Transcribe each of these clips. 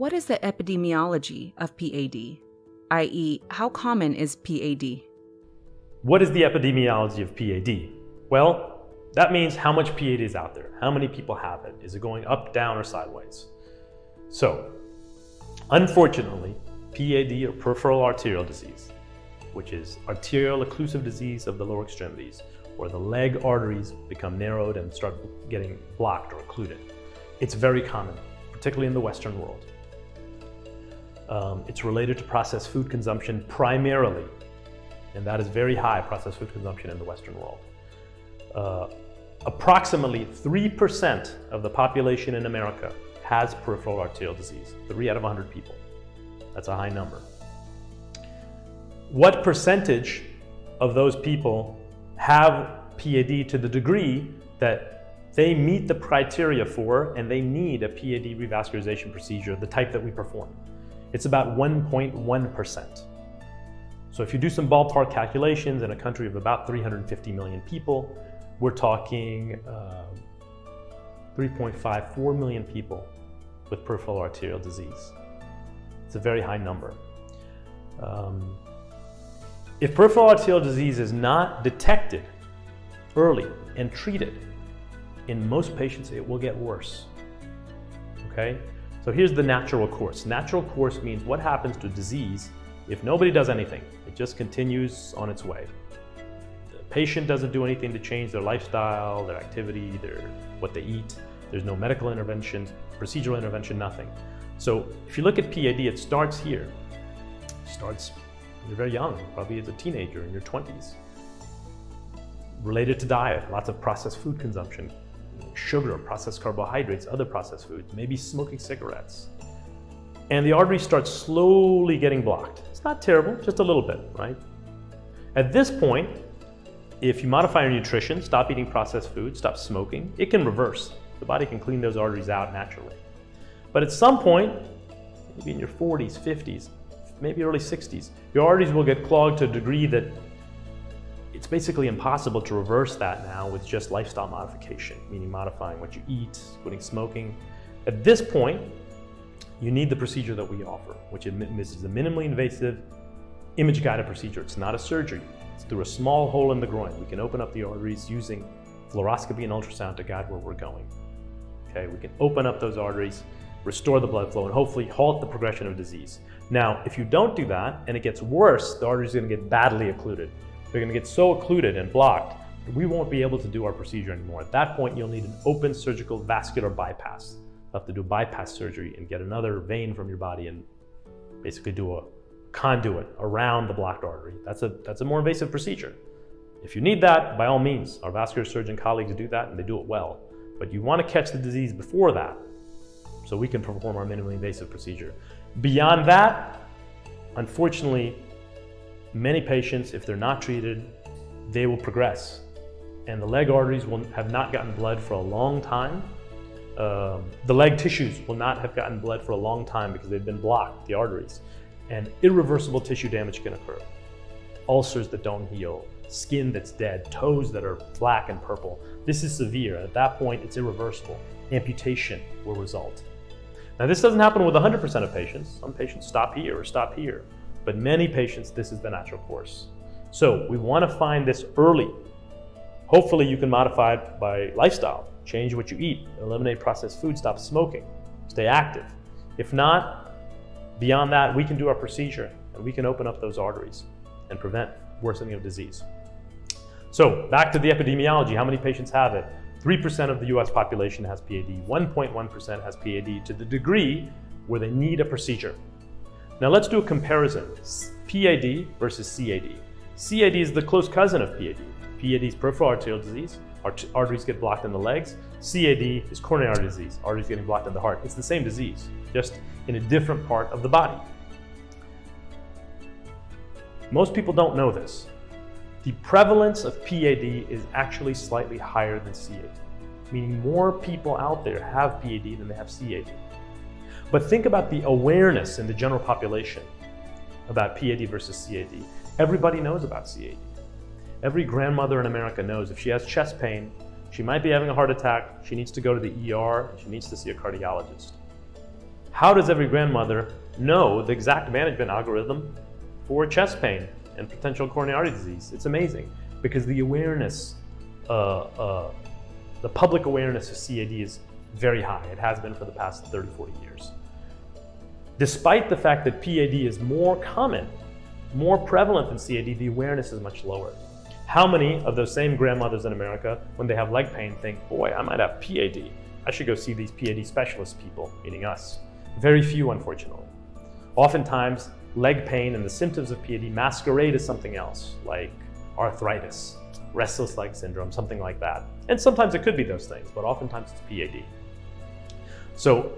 What is the epidemiology of PAD? i.e., how common is PAD? What is the epidemiology of PAD? Well, that means how much PAD is out there. How many people have it? Is it going up, down, or sideways? So, unfortunately, PAD, or peripheral arterial disease, which is arterial occlusive disease of the lower extremities, where the leg arteries become narrowed and start getting blocked or occluded. It's very common, particularly in the Western world. It's related to processed food consumption primarily, and that is very high processed food consumption in the Western world. Approximately 3% of the population in America has peripheral arterial disease, 3 out of 100 people. That's a high number. What percentage of those people have PAD to the degree that they meet the criteria for and they need a PAD revascularization procedure, the type that we perform? It's about 1.1%. So if you do some ballpark calculations in a country of about 350 million people, we're talking 3.54 million people with peripheral arterial disease. It's a very high number. If peripheral arterial disease is not detected early and treated, in most patients it will get worse, okay? So here's the natural course. Natural course means what happens to disease if nobody does anything. It just continues on its way. The patient doesn't do anything to change their lifestyle, their activity, what they eat. There's no medical intervention, procedural intervention, nothing. So if you look at PAD, it starts here. It starts when you're very young, probably as a teenager in your 20s. Related to diet, lots of processed food consumption, sugar, processed carbohydrates, other processed foods, maybe smoking cigarettes. And the artery starts slowly getting blocked. It's not terrible, just a little bit, right? At this point, if you modify your nutrition, stop eating processed food, stop smoking, it can reverse. The body can clean those arteries out naturally. But at some point, maybe in your 40s, 50s, maybe early 60s, your arteries will get clogged to a degree that it's basically impossible to reverse that now with just lifestyle modification, meaning modifying what you eat, quitting smoking. At this point, you need the procedure that we offer, which is a minimally invasive, image-guided procedure. It's not a surgery. It's through a small hole in the groin. We can open up the arteries using fluoroscopy and ultrasound to guide where we're going. Okay, we can open up those arteries, restore the blood flow, and hopefully halt the progression of disease. Now, if you don't do that and it gets worse, the arteries are going to get badly occluded. They're going to get so occluded and blocked that we won't be able to do our procedure anymore. At that point, you'll need an open surgical vascular bypass. You'll have to do bypass surgery and get another vein from your body and basically do a conduit around the blocked artery. That's a more invasive procedure. If you need that, by all means, our vascular surgeon colleagues do that and they do it well. But you want to catch the disease before that so we can perform our minimally invasive procedure. Beyond that, unfortunately, many patients, if they're not treated, they will progress. And the leg arteries will have not gotten blood for a long time. The leg tissues will not have gotten blood for a long time because they've been blocked, the arteries. And irreversible tissue damage can occur. Ulcers that don't heal, skin that's dead, toes that are black and purple. This is severe. At that point, it's irreversible. Amputation will result. Now, this doesn't happen with 100% of patients. Some patients stop here or stop here. But many patients, this is the natural course. So we want to find this early. Hopefully you can modify it by lifestyle. Change what you eat, eliminate processed food, stop smoking, stay active. If not, beyond that, we can do our procedure and we can open up those arteries and prevent worsening of disease. So back to the epidemiology, how many patients have it? 3% of the US population has PAD, 1.1% has PAD to the degree where they need a procedure. Now let's do a comparison, PAD versus CAD. CAD is the close cousin of PAD. PAD is peripheral arterial disease, arteries get blocked in the legs. CAD is coronary artery disease, arteries getting blocked in the heart. It's the same disease, just in a different part of the body. Most people don't know this. The prevalence of PAD is actually slightly higher than CAD, meaning more people out there have PAD than they have CAD. But think about the awareness in the general population about PAD versus CAD. Everybody knows about CAD. Every grandmother in America knows if she has chest pain, she might be having a heart attack, she needs to go to the ER, she needs to see a cardiologist. How does every grandmother know the exact management algorithm for chest pain and potential coronary artery disease? It's amazing, because the awareness, the public awareness of CAD is very high. It has been for the past 30, 40 years. Despite the fact that PAD is more common, more prevalent than CAD, the awareness is much lower. How many of those same grandmothers in America, when they have leg pain, think, boy, I might have PAD. I should go see these PAD specialist people, meaning us. Very few, unfortunately. Oftentimes, leg pain and the symptoms of PAD masquerade as something else, like arthritis, restless leg syndrome, something like that. And sometimes it could be those things, but oftentimes it's PAD. So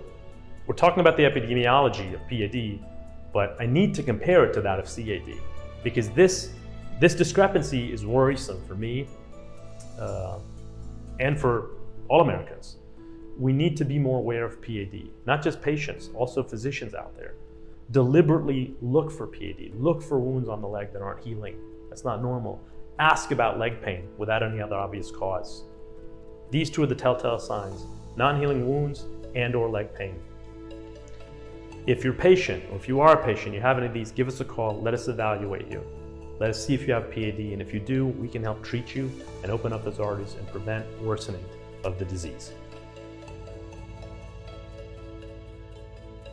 we're talking about the epidemiology of PAD, but I need to compare it to that of CAD, because this discrepancy is worrisome for me and for all Americans. We need to be more aware of PAD, not just patients, also physicians out there. Deliberately look for PAD, look for wounds on the leg that aren't healing. That's not normal. Ask about leg pain without any other obvious cause. These two are the telltale signs: non-healing wounds and/or leg pain. If you're patient, or if you are a patient, you have any of these, give us a call, let us evaluate you. Let us see if you have PAD, and if you do, we can help treat you and open up those arteries and prevent worsening of the disease.